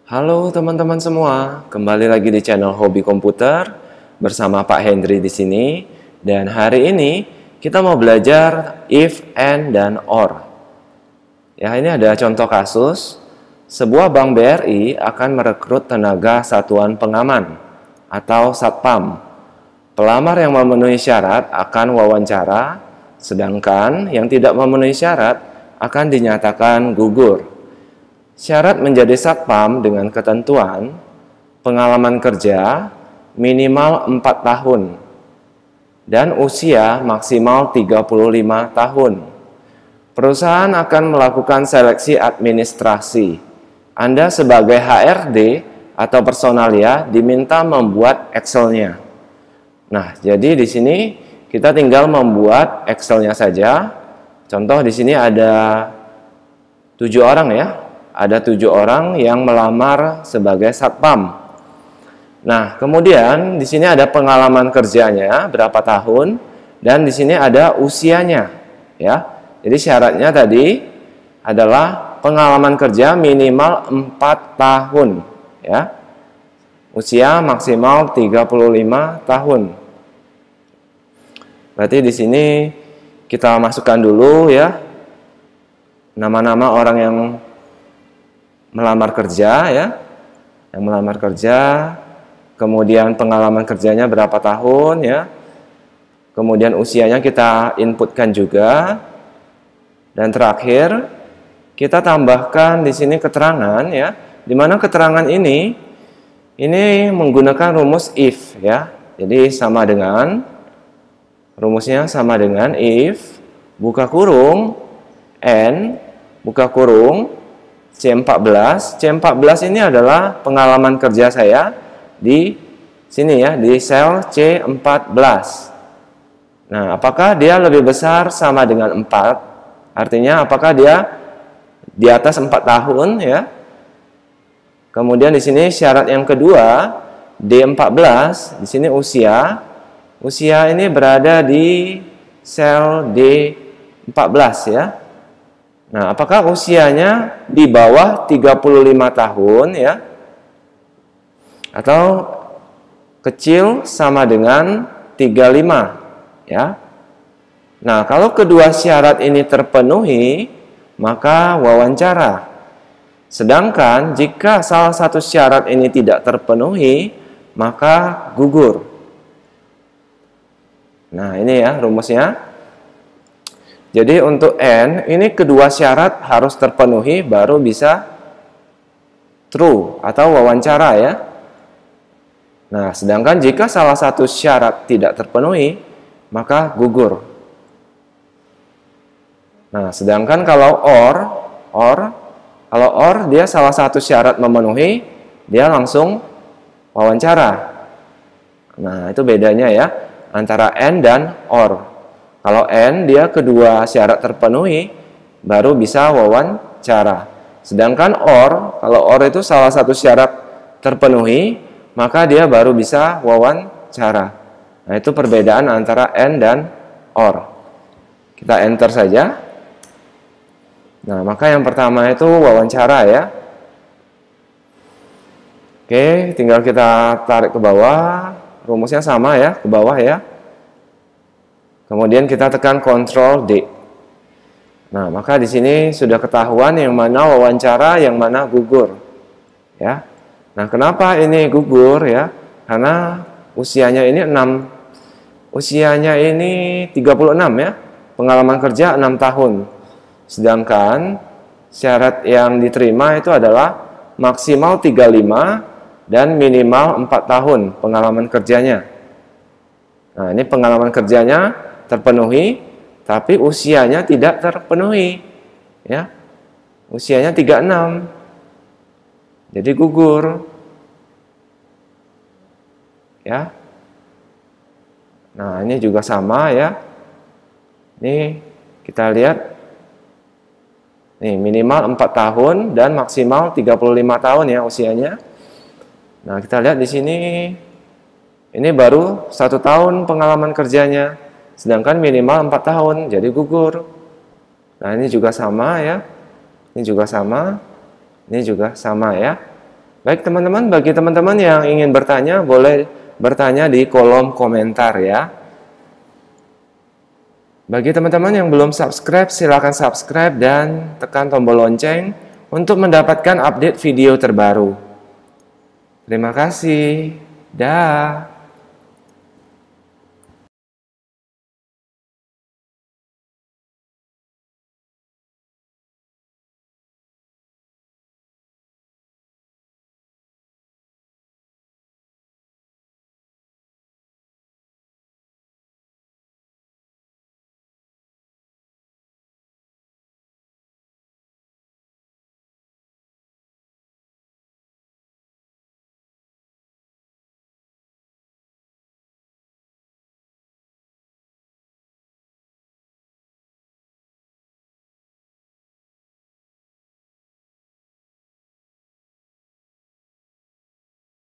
Halo teman-teman semua, kembali lagi di channel Hobi Komputer bersama Pak Hendry di sini. Dan hari ini kita mau belajar if, and, dan or. Ya, ini ada contoh kasus. Sebuah bank BRI akan merekrut tenaga satuan pengaman atau satpam. Pelamar yang memenuhi syarat akan wawancara, sedangkan yang tidak memenuhi syarat akan dinyatakan gugur. Syarat menjadi satpam dengan ketentuan pengalaman kerja minimal 4 tahun dan usia maksimal 35 tahun. Perusahaan akan melakukan seleksi administrasi. Anda sebagai HRD atau personalia diminta membuat Excel-nya. Nah, jadi di sini kita tinggal membuat Excel-nya saja. Contoh di sini ada 7 orang ya. Ada 7 orang yang melamar sebagai satpam. Nah, kemudian di sini ada pengalaman kerjanya berapa tahun dan di sini ada usianya, ya. Jadi syaratnya tadi adalah pengalaman kerja minimal 4 tahun, ya. Usia maksimal 35 tahun. Berarti di sini kita masukkan dulu ya nama-nama orang yang melamar kerja ya, yang melamar kerja, kemudian pengalaman kerjanya berapa tahun ya, kemudian usianya kita inputkan juga, dan terakhir kita tambahkan di sini keterangan ya, di mana keterangan ini menggunakan rumus if ya, jadi sama dengan rumusnya sama dengan if buka kurung n buka kurung C14. C14 ini adalah pengalaman kerja saya di sini ya, di sel C14. Nah, apakah dia lebih besar sama dengan 4? Artinya apakah dia di atas 4 tahun ya? Kemudian di sini syarat yang kedua, D14, di sini usia. Usia ini berada di sel D14 ya. Nah, apakah usianya di bawah 35 tahun ya? Atau kecil sama dengan 35 ya? Nah, kalau kedua syarat ini terpenuhi, maka wawancara. Sedangkan jika salah satu syarat ini tidak terpenuhi, maka gugur. Nah, ini ya rumusnya. Jadi untuk N, ini kedua syarat harus terpenuhi baru bisa true atau wawancara ya. Nah, sedangkan jika salah satu syarat tidak terpenuhi, maka gugur. Nah, sedangkan kalau or dia salah satu syarat memenuhi, dia langsung wawancara. Nah, itu bedanya ya antara N dan or. Kalau N dia kedua syarat terpenuhi baru bisa wawancara. Sedangkan or, kalau or itu salah satu syarat terpenuhi, maka dia baru bisa wawancara. Nah, itu perbedaan antara N dan or. Kita enter saja. Nah, maka yang pertama itu wawancara ya. Oke, tinggal kita tarik ke bawah. Rumusnya sama ya, ke bawah ya. Kemudian kita tekan Ctrl D. Nah, maka di sini sudah ketahuan yang mana wawancara, yang mana gugur. Ya. Nah, kenapa ini gugur ya? Karena usianya ini 36 ya. Pengalaman kerja 6 tahun. Sedangkan syarat yang diterima itu adalah maksimal 35 dan minimal 4 tahun pengalaman kerjanya. Nah, ini pengalaman kerjanya terpenuhi, tapi usianya tidak terpenuhi, ya. Usianya 36, jadi gugur, ya. Nah, ini juga sama ya. Ini kita lihat, nih minimal 4 tahun dan maksimal 35 tahun ya usianya. Nah, kita lihat di sini, ini baru 1 tahun pengalaman kerjanya. Sedangkan minimal 4 tahun, jadi gugur. Nah, ini juga sama ya. Ini juga sama. Ini juga sama ya. Baik teman-teman, bagi teman-teman yang ingin bertanya, boleh bertanya di kolom komentar ya. Bagi teman-teman yang belum subscribe, silakan subscribe dan tekan tombol lonceng untuk mendapatkan update video terbaru. Terima kasih. Dah.